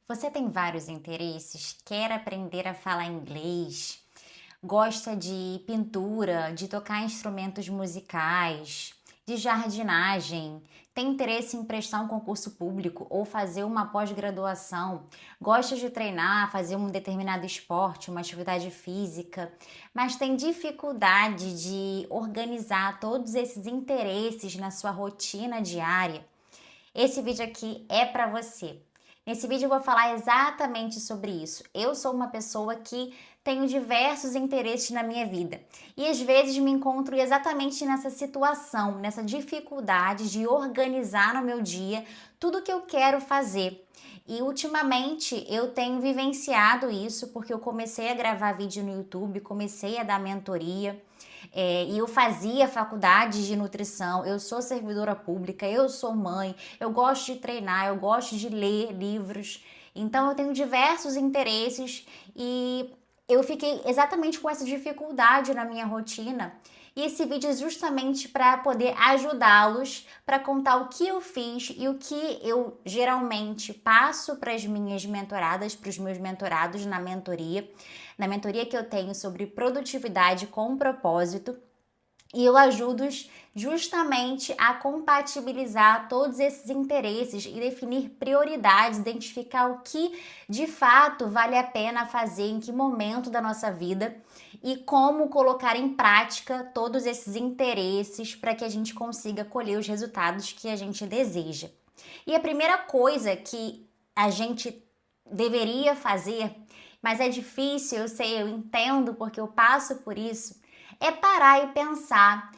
Você tem vários interesses, quer aprender a falar inglês, gosta de pintura, de tocar instrumentos musicais, de jardinagem, tem interesse em prestar um concurso público ou fazer uma pós-graduação, gosta de treinar, fazer um determinado esporte, uma atividade física, mas tem dificuldade de organizar todos esses interesses na sua rotina diária. Esse vídeo aqui é para você. Nesse vídeo eu vou falar exatamente sobre isso. Eu sou uma pessoa que tenho diversos interesses na minha vida e às vezes me encontro exatamente nessa situação, nessa dificuldade de organizar no meu dia tudo que eu quero fazer. E ultimamente eu tenho vivenciado isso porque eu comecei a gravar vídeo no YouTube, comecei a dar mentoria. E eu fazia faculdade de nutrição, eu sou servidora pública, eu sou mãe, eu gosto de treinar, eu gosto de ler livros. Então eu tenho diversos interesses e eu fiquei exatamente com essa dificuldade na minha rotina. E esse vídeo é justamente para poder ajudá-los, para contar o que eu fiz e o que eu geralmente passo para as minhas mentoradas, para os meus mentorados na mentoria que eu tenho sobre produtividade com propósito. E eu ajudo-os justamente a compatibilizar todos esses interesses e definir prioridades, identificar o que de fato vale a pena fazer, em que momento da nossa vida e como colocar em prática todos esses interesses para que a gente consiga colher os resultados que a gente deseja. E a primeira coisa que a gente deveria fazer, mas é difícil, eu sei, eu entendo porque eu passo por isso, é parar e pensar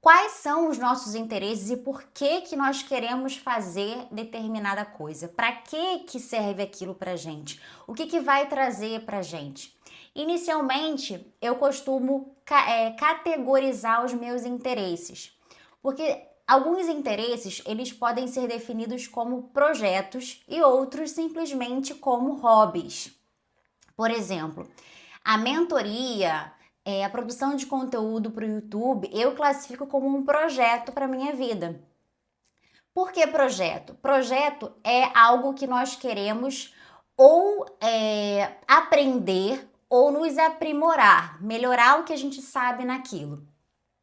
quais são os nossos interesses e por que que nós queremos fazer determinada coisa. Para que serve aquilo pra gente? O que que vai trazer pra gente? Inicialmente, eu costumo categorizar os meus interesses, porque alguns interesses, eles podem ser definidos como projetos e outros simplesmente como hobbies. Por exemplo, a mentoria, a produção de conteúdo para o YouTube, eu classifico como um projeto para minha vida. Por que projeto? Projeto é algo que nós queremos ou aprender ou nos aprimorar, melhorar o que a gente sabe naquilo.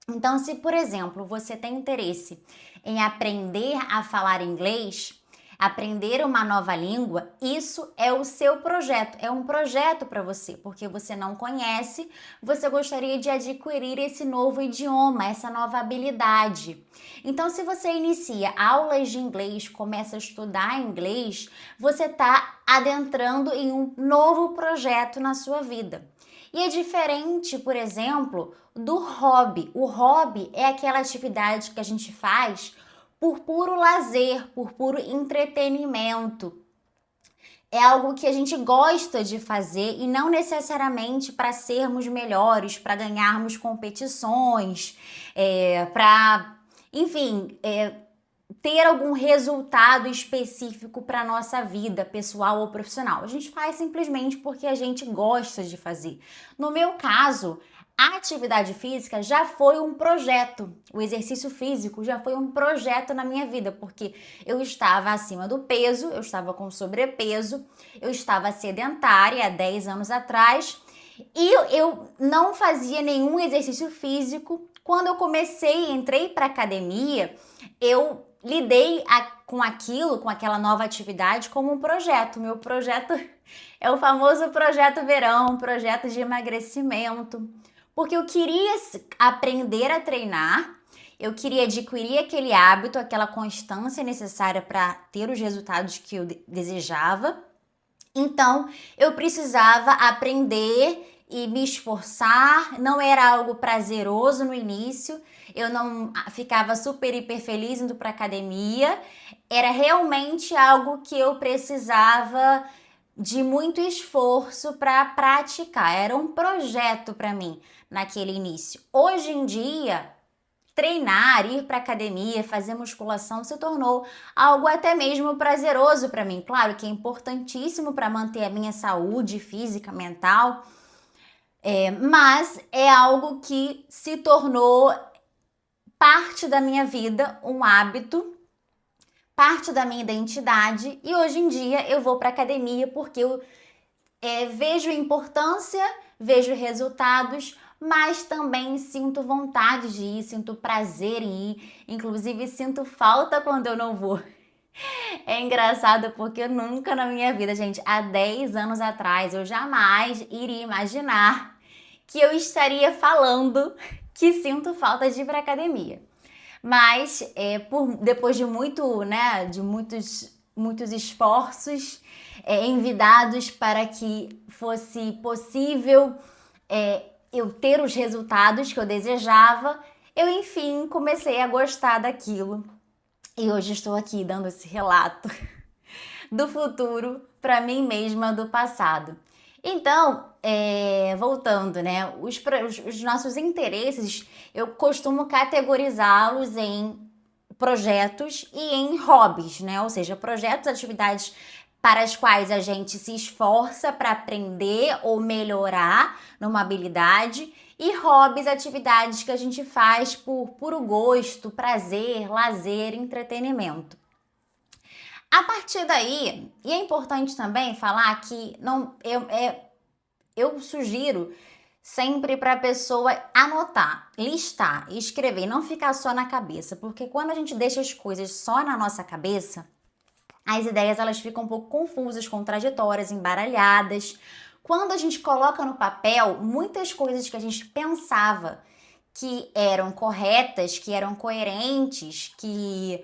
Então, se por exemplo você tem interesse em aprender a falar inglês, aprender uma nova língua, isso é o seu projeto, é um projeto para você, porque você não conhece, você gostaria de adquirir esse novo idioma, essa nova habilidade. Então, se você inicia aulas de inglês, começa a estudar inglês, você está adentrando em um novo projeto na sua vida. E é diferente, por exemplo, do hobby. O hobby é aquela atividade que a gente faz por puro lazer, por puro entretenimento. É algo que a gente gosta de fazer e não necessariamente para sermos melhores, para ganharmos competições, enfim, ter algum resultado específico para nossa vida pessoal ou profissional. A gente faz simplesmente porque a gente gosta de fazer. No meu caso, a atividade física já foi um projeto. O exercício físico já foi um projeto na minha vida, porque eu estava acima do peso, eu estava com sobrepeso, eu estava sedentária há 10 anos atrás e eu não fazia nenhum exercício físico. Quando eu comecei, entrei para academia, eu lidei com aquilo, com aquela nova atividade como um projeto. Meu projeto é o famoso projeto verão, projeto de emagrecimento, porque eu queria aprender a treinar, eu queria adquirir aquele hábito, aquela constância necessária para ter os resultados que eu desejava. Então, eu precisava aprender e me esforçar, não era algo prazeroso no início, eu não ficava super hiper feliz indo para academia, era realmente algo que eu precisava de muito esforço para praticar, era um projeto para mim naquele início. Hoje em dia, treinar, ir para academia, fazer musculação se tornou algo até mesmo prazeroso para mim. Claro que é importantíssimo para manter a minha saúde física, mental, mas é algo que se tornou parte da minha vida, um hábito, parte da minha identidade e hoje em dia eu vou para academia porque eu vejo importância, vejo resultados, mas também sinto vontade de ir, sinto prazer em ir, inclusive sinto falta quando eu não vou. É engraçado porque eu nunca na minha vida, gente, há 10 anos atrás, eu jamais iria imaginar que eu estaria falando que sinto falta de ir para academia. Mas depois de muitos esforços envidados para que fosse possível eu ter os resultados que eu desejava, eu enfim comecei a gostar daquilo. E hoje estou aqui dando esse relato do futuro para mim mesma do passado. Então, voltando, né? Os nossos interesses, eu costumo categorizá-los em projetos e em hobbies, né? Ou seja, projetos, atividades para as quais a gente se esforça para aprender ou melhorar numa habilidade, e hobbies, atividades que a gente faz por puro gosto, prazer, lazer, entretenimento. A partir daí, e é importante também falar que eu sugiro sempre para a pessoa anotar, listar, escrever, não ficar só na cabeça, porque quando a gente deixa as coisas só na nossa cabeça, as ideias elas ficam um pouco confusas, contraditórias, embaralhadas. Quando a gente coloca no papel, muitas coisas que a gente pensava que eram corretas, que eram coerentes, que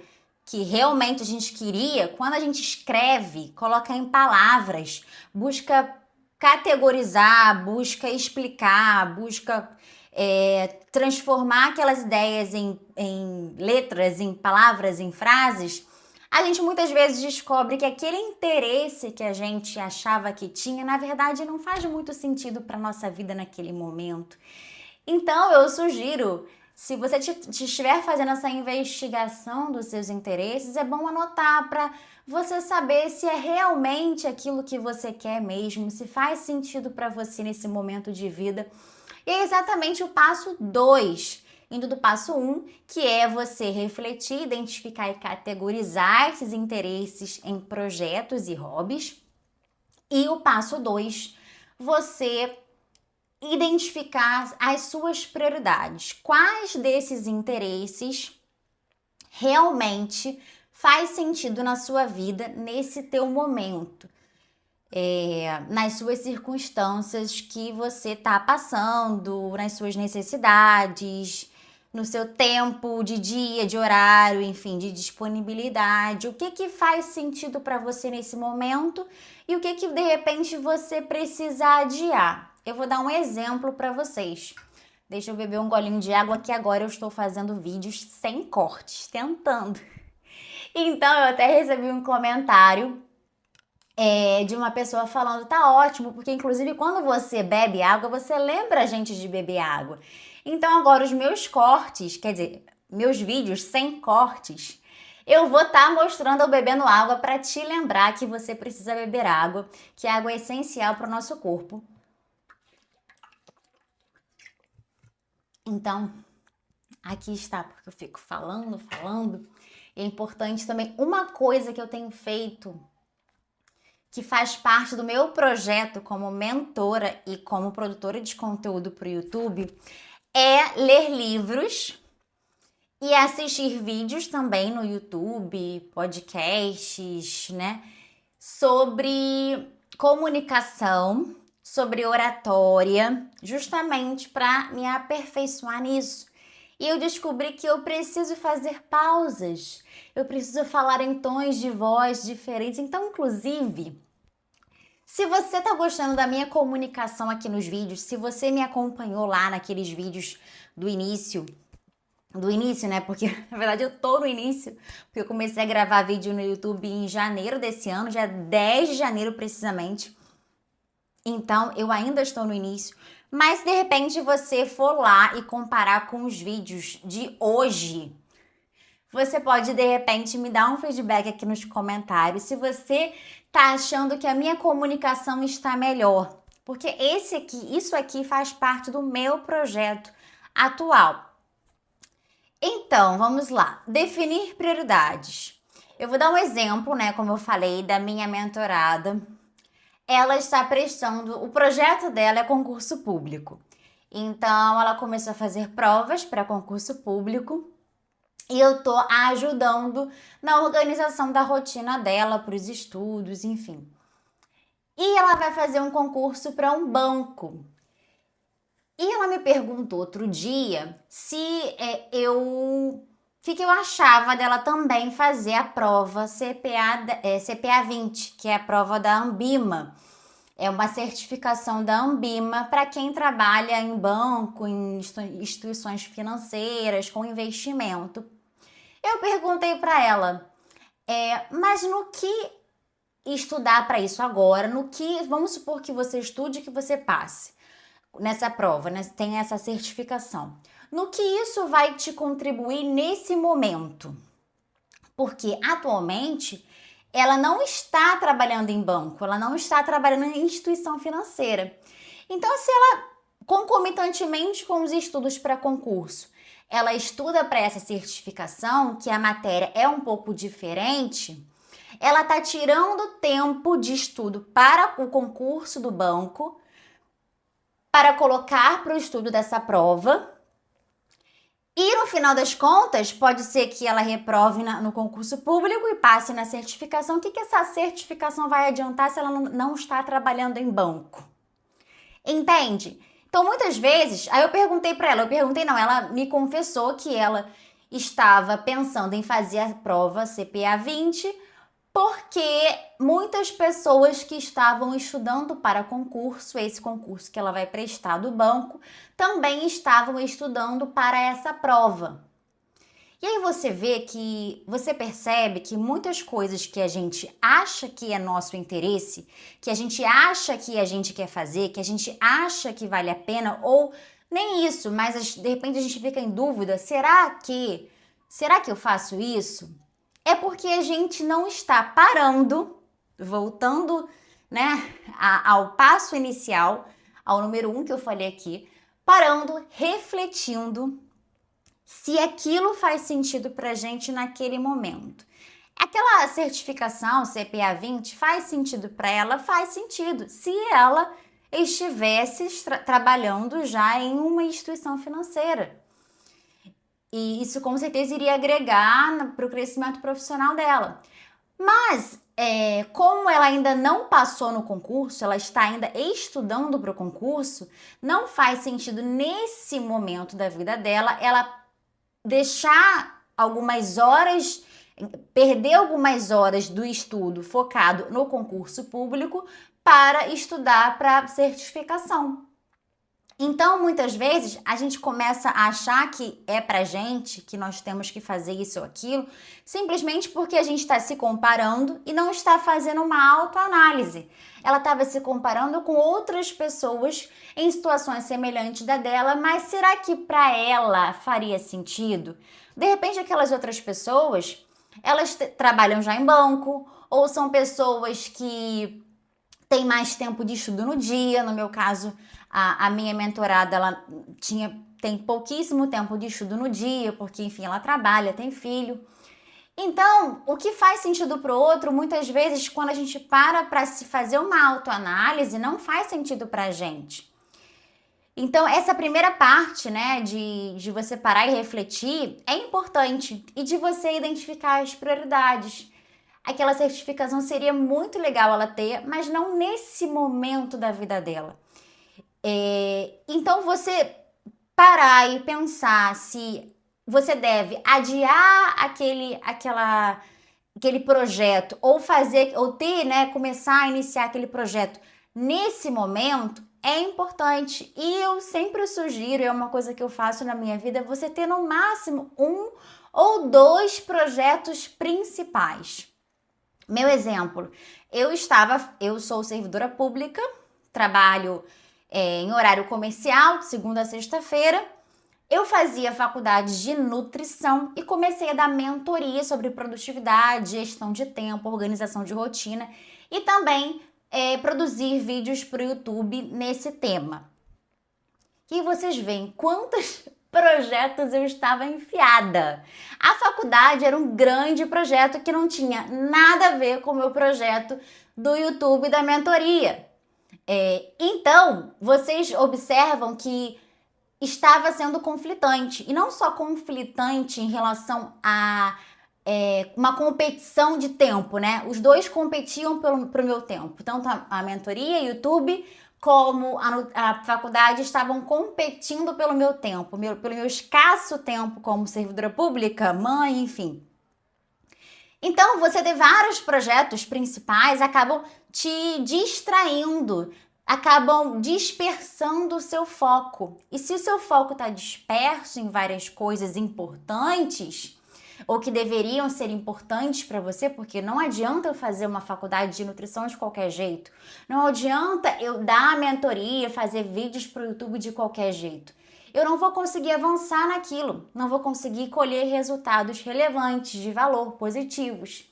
realmente a gente queria, quando a gente escreve, coloca em palavras, busca categorizar, busca explicar, busca transformar aquelas ideias em letras, em palavras, em frases, a gente muitas vezes descobre que aquele interesse que a gente achava que tinha, na verdade, não faz muito sentido para nossa vida naquele momento. Então, eu sugiro, se você estiver fazendo essa investigação dos seus interesses, é bom anotar para você saber se é realmente aquilo que você quer mesmo, se faz sentido para você nesse momento de vida. E é exatamente o passo 2, indo do passo 1, que é você refletir, identificar e categorizar esses interesses em projetos e hobbies. E o passo 2, você identificar as suas prioridades. Quais desses interesses realmente faz sentido na sua vida nesse teu momento? Nas suas circunstâncias que você está passando, nas suas necessidades, no seu tempo de dia, de horário, enfim, de disponibilidade. O que faz sentido para você nesse momento e o que de repente você precisa adiar. Eu vou dar um exemplo para vocês. Deixa eu beber um golinho de água que agora eu estou fazendo vídeos sem cortes, tentando. Então eu até recebi um comentário de uma pessoa falando, tá ótimo, porque inclusive quando você bebe água, você lembra a gente de beber água. Então agora os meus cortes, quer dizer, meus vídeos sem cortes, eu vou estar mostrando eu bebendo água para te lembrar que você precisa beber água, que a água é essencial para o nosso corpo. Então, aqui está, porque eu fico falando. É importante também, uma coisa que eu tenho feito, que faz parte do meu projeto como mentora e como produtora de conteúdo para o YouTube, é ler livros e assistir vídeos também no YouTube, podcasts, né? Sobre comunicação, sobre oratória, justamente para me aperfeiçoar nisso. E eu descobri que eu preciso fazer pausas, eu preciso falar em tons de voz diferentes. Então, inclusive, se você tá gostando da minha comunicação aqui nos vídeos, se você me acompanhou lá naqueles vídeos do início, né? Porque, na verdade, eu tô no início, porque eu comecei a gravar vídeo no YouTube em janeiro desse ano, já 10 de janeiro precisamente. Então, eu ainda estou no início. Mas, se de repente você for lá e comparar com os vídeos de hoje, você pode, de repente, me dar um feedback aqui nos comentários se você tá achando que a minha comunicação está melhor. Porque isso aqui faz parte do meu projeto atual. Então, vamos lá. Definir prioridades. Eu vou dar um exemplo, né, como eu falei, da minha mentorada. Ela está prestando, o projeto dela é concurso público. Então, ela começou a fazer provas para concurso público e eu tô ajudando na organização da rotina dela para os estudos, enfim. E ela vai fazer um concurso para um banco. E ela me perguntou outro dia se o que eu achava dela também fazer a prova CPA 20, que é a prova da Ambima. É uma certificação da Ambima para quem trabalha em banco, em instituições financeiras, com investimento. Eu perguntei para ela, mas no que estudar para isso agora? No que, vamos supor que você estude e que você passe nessa prova, né? Tem essa certificação. No que isso vai te contribuir nesse momento? Porque atualmente ela não está trabalhando em banco, ela não está trabalhando em instituição financeira. Então, se ela, concomitantemente com os estudos para concurso, ela estuda para essa certificação, que a matéria é um pouco diferente, ela está tirando tempo de estudo para o concurso do banco, para colocar para o estudo dessa prova. E no final das contas, pode ser que ela reprove no concurso público e passe na certificação. O que essa certificação vai adiantar se ela não está trabalhando em banco? Entende? Então, muitas vezes, aí eu perguntei para ela, ela me confessou que ela estava pensando em fazer a prova CPA 20 porque muitas pessoas que estavam estudando para concurso, esse concurso que ela vai prestar do banco, também estavam estudando para essa prova. E aí você percebe que muitas coisas que a gente acha que é nosso interesse, que a gente acha que a gente quer fazer, que a gente acha que vale a pena, ou nem isso, mas de repente a gente fica em dúvida, será que eu faço isso? É porque a gente não está parando, voltando, né, ao passo inicial, ao número 1 que eu falei aqui, parando, refletindo se aquilo faz sentido pra gente naquele momento. Aquela certificação CPA 20 faz sentido para ela? Faz sentido, se ela estivesse trabalhando já em uma instituição financeira. E isso com certeza iria agregar para o crescimento profissional dela. Mas, como ela ainda não passou no concurso, ela está ainda estudando para o concurso, não faz sentido nesse momento da vida dela ela deixar algumas horas, perder algumas horas do estudo focado no concurso público para estudar para certificação. Então, muitas vezes, a gente começa a achar que é pra gente, que nós temos que fazer isso ou aquilo, simplesmente porque a gente está se comparando e não está fazendo uma autoanálise. Ela estava se comparando com outras pessoas em situações semelhantes da dela, mas será que para ela faria sentido? De repente, aquelas outras pessoas, elas trabalham já em banco, ou são pessoas que têm mais tempo de estudo no dia. No meu caso, a minha mentorada, ela tem pouquíssimo tempo de estudo no dia, porque, enfim, ela trabalha, tem filho. Então, o que faz sentido para o outro, muitas vezes, quando a gente para se fazer uma autoanálise, não faz sentido para a gente. Então, essa primeira parte, né, de você parar e refletir, é importante. E de você identificar as prioridades. Aquela certificação seria muito legal ela ter, mas não nesse momento da vida dela. Então, você parar e pensar se você deve adiar aquele projeto ou ter, né, começar a iniciar aquele projeto nesse momento é importante. E eu sempre sugiro, é uma coisa que eu faço na minha vida, você ter no máximo 1 ou 2 projetos principais. Meu exemplo, eu sou servidora pública, trabalho em horário comercial, de segunda a sexta-feira. Eu fazia faculdade de nutrição e comecei a dar mentoria sobre produtividade, gestão de tempo, organização de rotina e também produzir vídeos para o YouTube nesse tema. E vocês veem quantas projetos eu estava enfiada. A faculdade era um grande projeto que não tinha nada a ver com o meu projeto do YouTube e da mentoria. Então, vocês observam que estava sendo conflitante. E não só conflitante em relação a uma competição de tempo, né? Os dois competiam pro meu tempo. Tanto a mentoria, YouTube, como a faculdade estavam competindo pelo meu tempo, pelo meu escasso tempo como servidora pública, mãe, enfim. Então, você ter vários projetos principais acabam te distraindo, acabam dispersando o seu foco. E se o seu foco está disperso em várias coisas importantes, ou que deveriam ser importantes para você, porque não adianta eu fazer uma faculdade de nutrição de qualquer jeito, não adianta eu dar a mentoria, fazer vídeos para o YouTube de qualquer jeito. Eu não vou conseguir avançar naquilo, não vou conseguir colher resultados relevantes, de valor, positivos.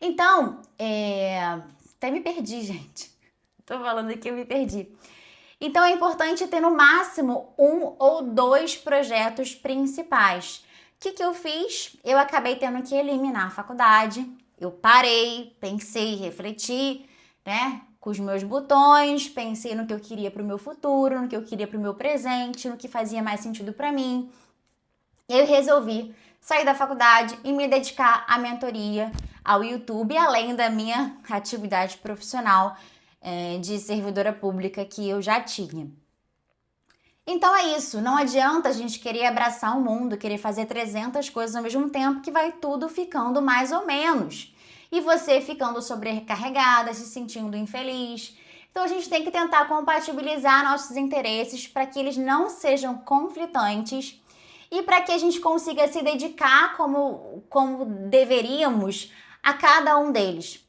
Então, até me perdi, gente. Tô falando aqui, eu me perdi. Então, é importante ter no máximo 1 ou 2 projetos principais. O que eu fiz? Eu acabei tendo que eliminar a faculdade. Eu parei, pensei, refleti, né? Com os meus botões, pensei no que eu queria para o meu futuro, no que eu queria para o meu presente, no que fazia mais sentido para mim. Eu resolvi sair da faculdade e me dedicar à mentoria, ao YouTube, além da minha atividade profissional de servidora pública que eu já tinha. Então é isso, não adianta a gente querer abraçar o mundo, querer fazer 300 coisas ao mesmo tempo, que vai tudo ficando mais ou menos. E você ficando sobrecarregada, se sentindo infeliz. Então a gente tem que tentar compatibilizar nossos interesses para que eles não sejam conflitantes e para que a gente consiga se dedicar como deveríamos a cada um deles.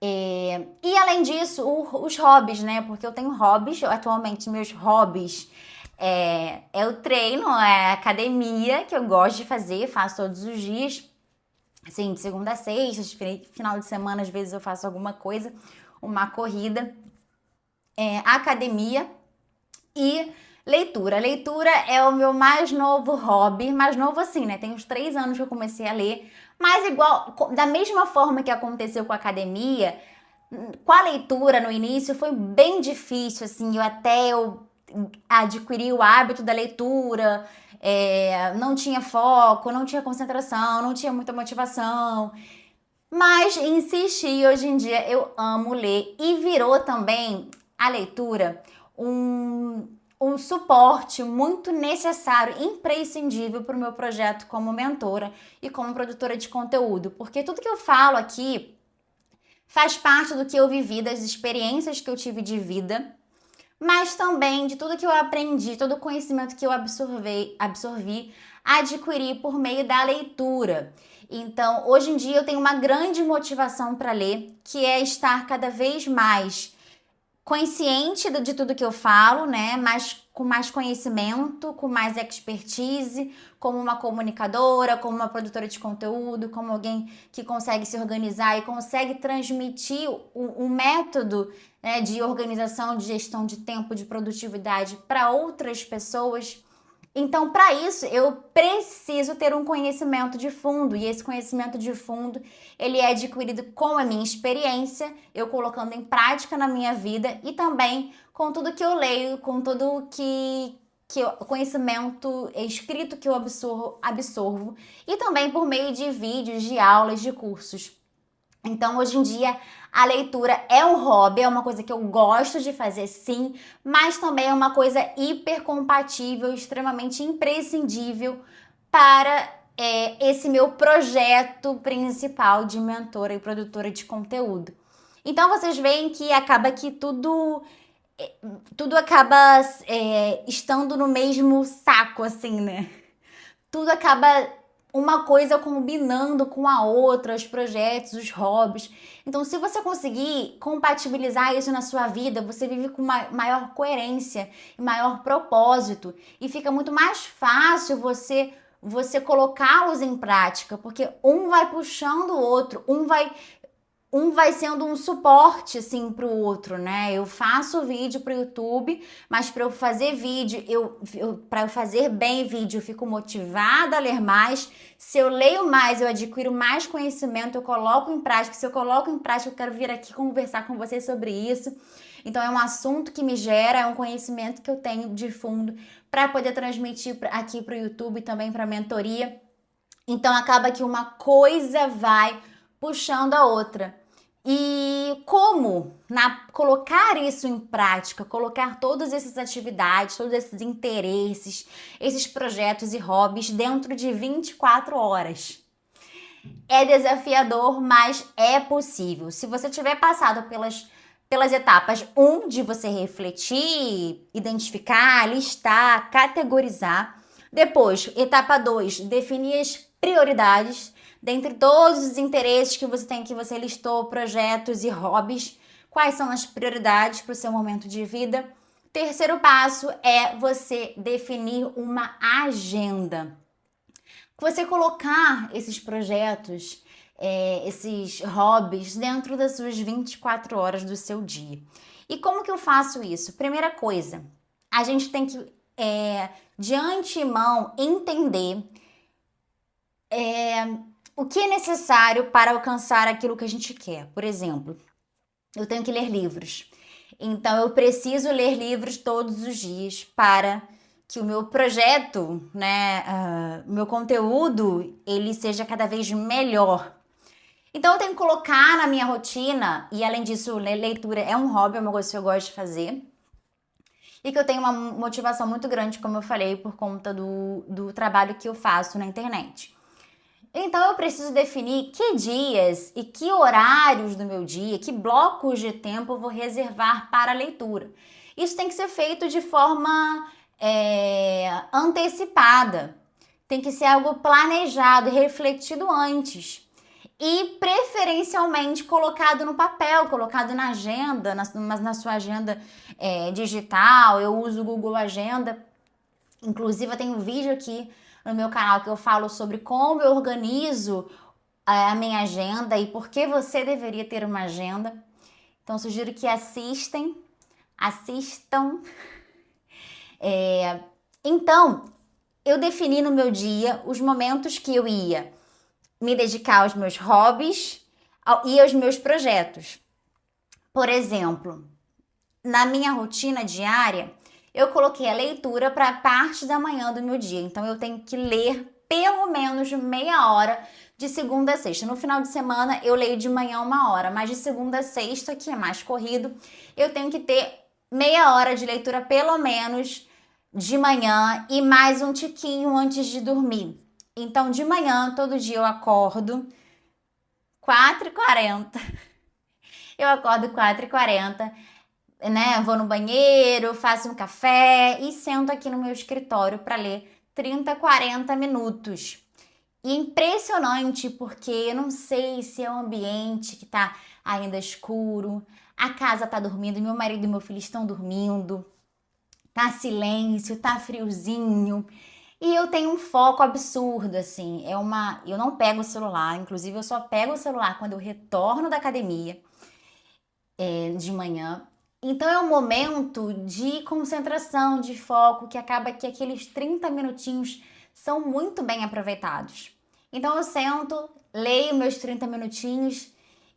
E além disso, os hobbies, né? Porque eu tenho hobbies, atualmente meus hobbies é o treino, é a academia, que eu gosto de fazer, faço todos os dias, assim, de segunda a sexta, final de semana, às vezes eu faço alguma coisa, uma corrida, academia e leitura. Leitura é o meu mais novo hobby, mais novo assim, né? Tem uns 3 anos que eu comecei a ler, mas igual, da mesma forma que aconteceu com a academia, com a leitura no início foi bem difícil, assim, eu adquiri o hábito da leitura, não tinha foco, não tinha concentração, não tinha muita motivação, mas insisti e hoje em dia eu amo ler e virou também a leitura um suporte muito necessário, imprescindível para o meu projeto como mentora e como produtora de conteúdo, porque tudo que eu falo aqui faz parte do que eu vivi, das experiências que eu tive de vida, mas também de tudo que eu aprendi, todo o conhecimento que eu absorvi, adquiri por meio da leitura. Então, hoje em dia eu tenho uma grande motivação para ler, que é estar cada vez mais consciente de tudo que eu falo, né? Mas com mais conhecimento, com mais expertise, como uma comunicadora, como uma produtora de conteúdo, como alguém que consegue se organizar e consegue transmitir um método, né, de organização, de gestão de tempo, de produtividade para outras pessoas. Então, para isso, eu preciso ter um conhecimento de fundo, e esse conhecimento de fundo, ele é adquirido com a minha experiência, eu colocando em prática na minha vida e também com tudo que eu leio, com tudo conhecimento escrito que eu absorvo e também por meio de vídeos, de aulas, de cursos. Então, hoje em dia, a leitura é um hobby, é uma coisa que eu gosto de fazer, sim, mas também é uma coisa hiper compatível, extremamente imprescindível para esse meu projeto principal de mentora e produtora de conteúdo. Então, vocês veem que acaba que tudo acaba estando no mesmo saco, assim, né? Tudo acaba uma coisa combinando com a outra, os projetos, os hobbies. Então, se você conseguir compatibilizar isso na sua vida, você vive com maior coerência e maior propósito. E fica muito mais fácil você colocá-los em prática, porque um vai puxando o outro, um vai um vai sendo um suporte assim para o outro, né? Eu faço vídeo para o YouTube, mas para eu fazer vídeo, para eu fazer bem vídeo, eu fico motivada a ler mais. Se eu leio mais, eu adquiro mais conhecimento, eu coloco em prática. Se eu coloco em prática, eu quero vir aqui conversar com vocês sobre isso. Então é um assunto que me gera, é um conhecimento que eu tenho de fundo para poder transmitir aqui para o YouTube e também para a mentoria. Então acaba que uma coisa vai puxando a outra. E como colocar isso em prática, colocar todas essas atividades, todos esses interesses, esses projetos e hobbies dentro de 24 horas? É desafiador, mas é possível. Se você tiver passado pelas etapas de você refletir, identificar, listar, categorizar. Depois, etapa 2, definir as prioridades. Dentre todos os interesses que você tem, que você listou, projetos e hobbies, quais são as prioridades para o seu momento de vida? Terceiro passo é você definir uma agenda. Você colocar esses projetos, esses hobbies dentro das suas 24 horas do seu dia. E como que eu faço isso? Primeira coisa, a gente tem que, de antemão, entender o que é necessário para alcançar aquilo que a gente quer. Por exemplo, eu tenho que ler livros. Então, eu preciso ler livros todos os dias para que o meu projeto, né, o meu conteúdo, ele seja cada vez melhor. Então, eu tenho que colocar na minha rotina, e além disso, leitura é um hobby, é uma coisa que eu gosto de fazer. E que eu tenho uma motivação muito grande, como eu falei, por conta do trabalho que eu faço na internet. Então eu preciso definir que dias e que horários do meu dia, que blocos de tempo eu vou reservar para a leitura. Isso tem que ser feito de forma antecipada. Tem que ser algo planejado, refletido antes. E preferencialmente colocado no papel, colocado na agenda, na sua agenda digital. Eu uso o Google Agenda. Inclusive eu tenho um vídeo aqui no meu canal que eu falo sobre como eu organizo a minha agenda e por que você deveria ter uma agenda. Então sugiro que assistam. Então, eu defini no meu dia os momentos que eu ia me dedicar aos meus hobbies e aos meus projetos. Por exemplo, na minha rotina diária, eu coloquei a leitura para parte da manhã do meu dia. Então, eu tenho que ler pelo menos meia hora de segunda a sexta. No final de semana, eu leio de manhã 1 hora, mas de segunda a sexta, que é mais corrido, eu tenho que ter meia hora de leitura pelo menos de manhã e mais um tiquinho antes de dormir. Então, de manhã, todo dia eu acordo 4h40. Eu acordo 4h40, né? Vou no banheiro, faço um café e sento aqui no meu escritório para ler 30, 40 minutos. E impressionante, porque eu não sei se é o ambiente que tá ainda escuro, a casa tá dormindo, meu marido e meu filho estão dormindo, tá silêncio, tá friozinho. E eu tenho um foco absurdo, assim. Eu não pego o celular, inclusive eu só pego o celular quando eu retorno da academia, de manhã. Então é um momento de concentração, de foco, que acaba que aqueles 30 minutinhos são muito bem aproveitados. Então eu sento, leio meus 30 minutinhos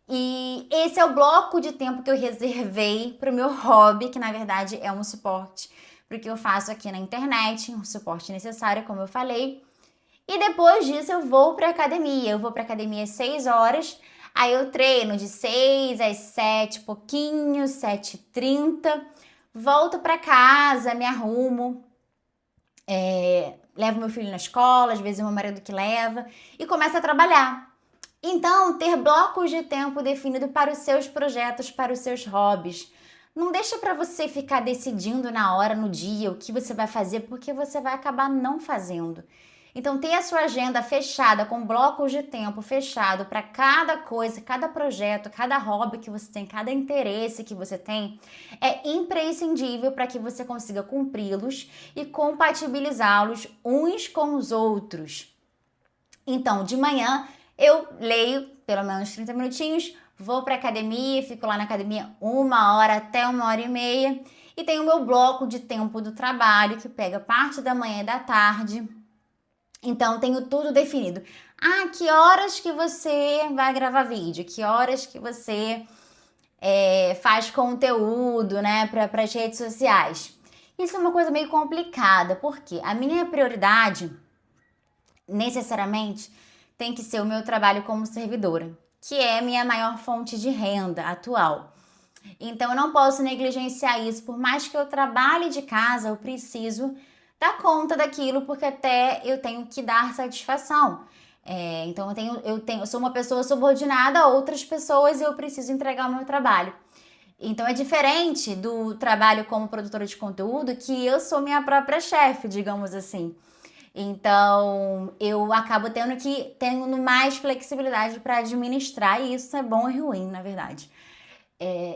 e esse é o bloco de tempo que eu reservei para o meu hobby, que na verdade é um suporte para o que eu faço aqui na internet, um suporte necessário, como eu falei. E depois disso eu vou para academia. Eu vou para academia às 6 horas. Aí eu treino de 6 às 7, pouquinho, 7h30. Volto para casa, me arrumo, levo meu filho na escola, às vezes é meu marido que leva, e começo a trabalhar. Então, ter blocos de tempo definido para os seus projetos, para os seus hobbies. Não deixa para você ficar decidindo na hora, no dia, o que você vai fazer, porque você vai acabar não fazendo. Então, ter a sua agenda fechada, com blocos de tempo fechado para cada coisa, cada projeto, cada hobby que você tem, cada interesse que você tem, é imprescindível para que você consiga cumpri-los e compatibilizá-los uns com os outros. Então, de manhã, eu leio pelo menos 30 minutinhos, vou pra academia, fico lá na academia 1 hora até 1 hora e meia. E tem o meu bloco de tempo do trabalho, que pega parte da manhã e da tarde. Então, tenho tudo definido. Ah, que horas que você vai gravar vídeo? Que horas que você faz conteúdo, né, para as redes sociais? Isso é uma coisa meio complicada, porque a minha prioridade, necessariamente, tem que ser o meu trabalho como servidora, que é a minha maior fonte de renda atual. Então, eu não posso negligenciar isso. Por mais que eu trabalhe de casa, eu preciso dar conta daquilo, porque até eu tenho que dar satisfação. Então, eu sou uma pessoa subordinada a outras pessoas e eu preciso entregar o meu trabalho. Então, é diferente do trabalho como produtora de conteúdo, que eu sou minha própria chefe, digamos assim. Então, eu acabo tendo mais flexibilidade para administrar, e isso é bom e ruim, na verdade.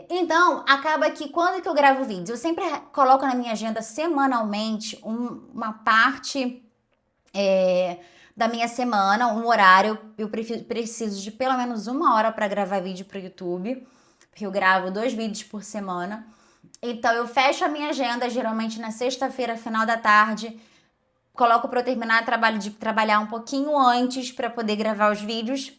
Então, acaba que quando que eu gravo vídeos, eu sempre coloco na minha agenda semanalmente uma parte da minha semana, um horário. Eu preciso de pelo menos 1 hora para gravar vídeo para o YouTube, porque eu gravo 2 vídeos por semana. Então, eu fecho a minha agenda geralmente na sexta-feira, final da tarde, coloco para eu terminar de trabalhar um pouquinho antes para poder gravar os vídeos.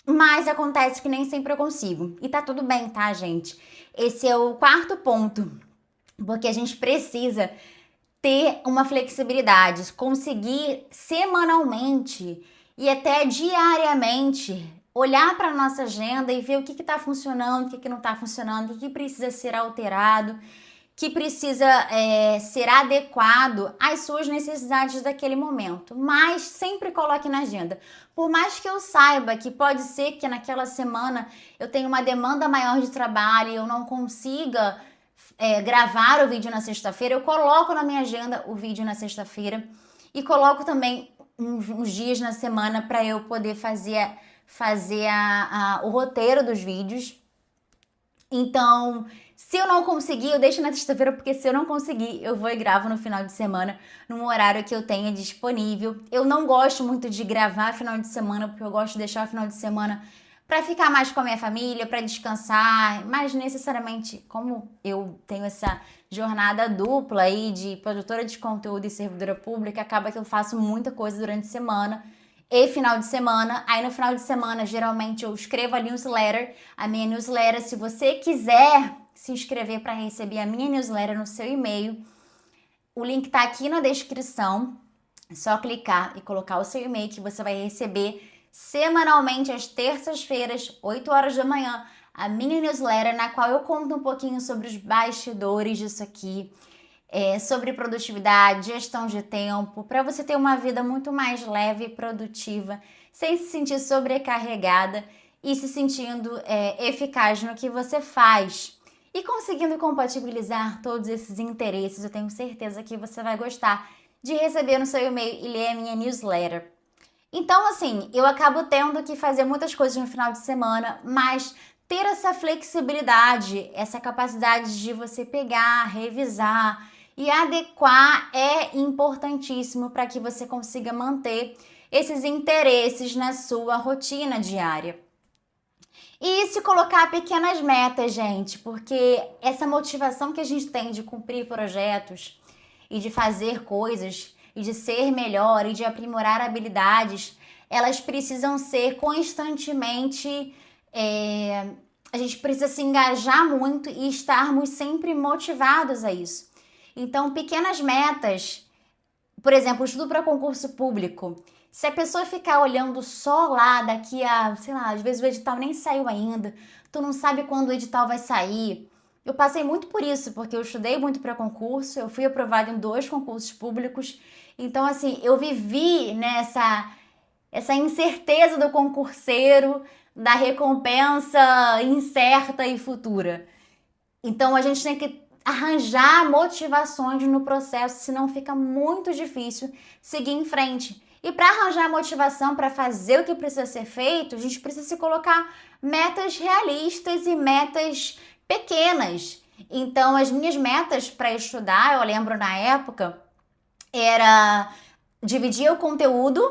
Mas acontece que nem sempre eu consigo. E tá tudo bem, tá, gente? Esse é o quarto ponto. Porque a gente precisa ter uma flexibilidade, conseguir semanalmente e até diariamente olhar para nossa agenda e ver o que está funcionando, o que não está funcionando, o que precisa ser alterado, que precisa ser adequado às suas necessidades daquele momento. Mas sempre coloque na agenda. Por mais que eu saiba que pode ser que naquela semana eu tenha uma demanda maior de trabalho e eu não consiga gravar o vídeo na sexta-feira, eu coloco na minha agenda o vídeo na sexta-feira e coloco também uns dias na semana para eu poder fazer o roteiro dos vídeos. Então, se eu não conseguir, eu deixo na sexta-feira, porque se eu não conseguir, eu vou e gravo no final de semana, num horário que eu tenha disponível. Eu não gosto muito de gravar final de semana, porque eu gosto de deixar o final de semana para ficar mais com a minha família, para descansar, mas necessariamente, como eu tenho essa jornada dupla aí de produtora de conteúdo e servidora pública, acaba que eu faço muita coisa durante a semana e final de semana. Aí no final de semana, geralmente eu escrevo a newsletter. A minha newsletter, se você quiser se inscrever para receber a minha newsletter no seu e-mail, o link tá aqui na descrição. É só clicar e colocar o seu e-mail que você vai receber semanalmente às terças-feiras, 8 horas da manhã, a minha newsletter, na qual eu conto um pouquinho sobre os bastidores disso aqui, sobre produtividade, gestão de tempo, para você ter uma vida muito mais leve e produtiva, sem se sentir sobrecarregada e se sentindo eficaz no que você faz. E conseguindo compatibilizar todos esses interesses, eu tenho certeza que você vai gostar de receber no seu e-mail e ler a minha newsletter. Então, assim, eu acabo tendo que fazer muitas coisas no final de semana, mas ter essa flexibilidade, essa capacidade de você pegar, revisar e adequar é importantíssimo para que você consiga manter esses interesses na sua rotina diária. E se colocar pequenas metas, gente, porque essa motivação que a gente tem de cumprir projetos e de fazer coisas e de ser melhor e de aprimorar habilidades, elas precisam ser constantemente. A gente precisa se engajar muito e estarmos sempre motivados a isso. Então, pequenas metas, por exemplo, estudo para concurso público. Se a pessoa ficar olhando só lá daqui a, sei lá, às vezes o edital nem saiu ainda, tu não sabe quando o edital vai sair. Eu passei muito por isso, porque eu estudei muito para concurso, eu fui aprovada em 2 concursos públicos. Então, assim, eu vivi nessa essa incerteza do concurseiro, da recompensa incerta e futura. Então, a gente tem que arranjar motivações no processo, senão fica muito difícil seguir em frente. E para arranjar motivação para fazer o que precisa ser feito, a gente precisa se colocar metas realistas e metas pequenas. Então, as minhas metas para estudar, eu lembro na época, era dividir o conteúdo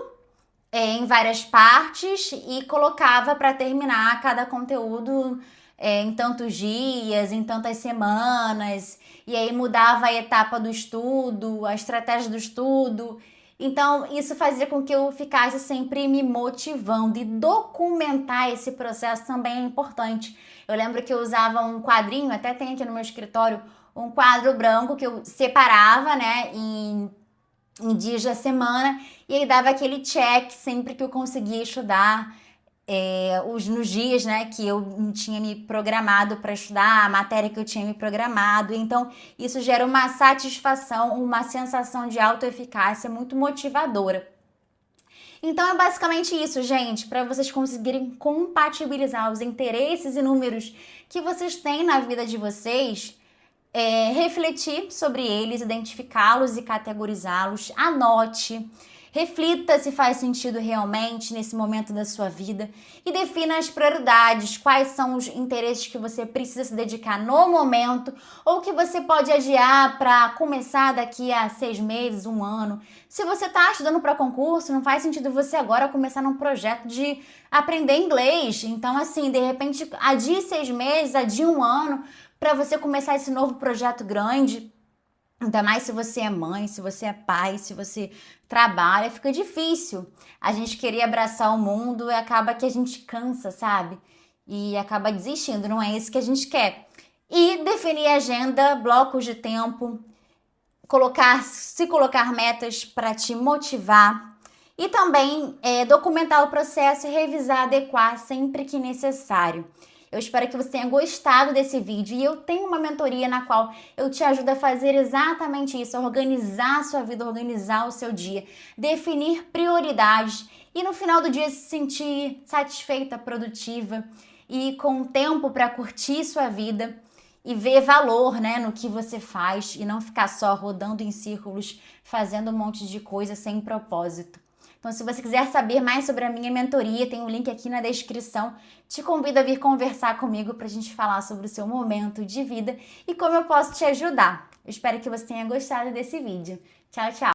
em várias partes e colocava para terminar cada conteúdo em tantos dias, em tantas semanas, e aí mudava a etapa do estudo, a estratégia do estudo. Então, isso fazia com que eu ficasse sempre me motivando, e documentar esse processo também é importante. Eu lembro que eu usava um quadrinho, até tem aqui no meu escritório, um quadro branco que eu separava, né, em dias da semana, e aí dava aquele check sempre que eu conseguia estudar, nos dias, né, que eu tinha me programado para estudar, a matéria que eu tinha me programado. Então, isso gera uma satisfação, uma sensação de autoeficácia muito motivadora. Então, é basicamente isso, gente, para vocês conseguirem compatibilizar os interesses e números que vocês têm na vida de vocês. Refletir sobre eles, identificá-los e categorizá-los, anote, reflita se faz sentido realmente nesse momento da sua vida e defina as prioridades, quais são os interesses que você precisa se dedicar no momento ou que você pode adiar para começar daqui a 6 meses, 1 ano. Se você está estudando para concurso, não faz sentido você agora começar num projeto de aprender inglês. Então, assim, de repente, adie 6 meses, adie 1 ano, para você começar esse novo projeto grande. Ainda mais se você é mãe, se você é pai, se você trabalha, fica difícil a gente querer abraçar o mundo e acaba que a gente cansa, sabe? E acaba desistindo, não é isso que a gente quer. E definir agenda, blocos de tempo, se colocar metas para te motivar e também documentar o processo e revisar, adequar sempre que necessário. Eu espero que você tenha gostado desse vídeo, e eu tenho uma mentoria na qual eu te ajudo a fazer exatamente isso, a organizar a sua vida, organizar o seu dia, definir prioridades e no final do dia se sentir satisfeita, produtiva e com tempo para curtir sua vida e ver valor, né, no que você faz e não ficar só rodando em círculos, fazendo um monte de coisa sem propósito. Então, se você quiser saber mais sobre a minha mentoria, tem um link aqui na descrição. Te convido a vir conversar comigo para a gente falar sobre o seu momento de vida e como eu posso te ajudar. Eu espero que você tenha gostado desse vídeo. Tchau, tchau!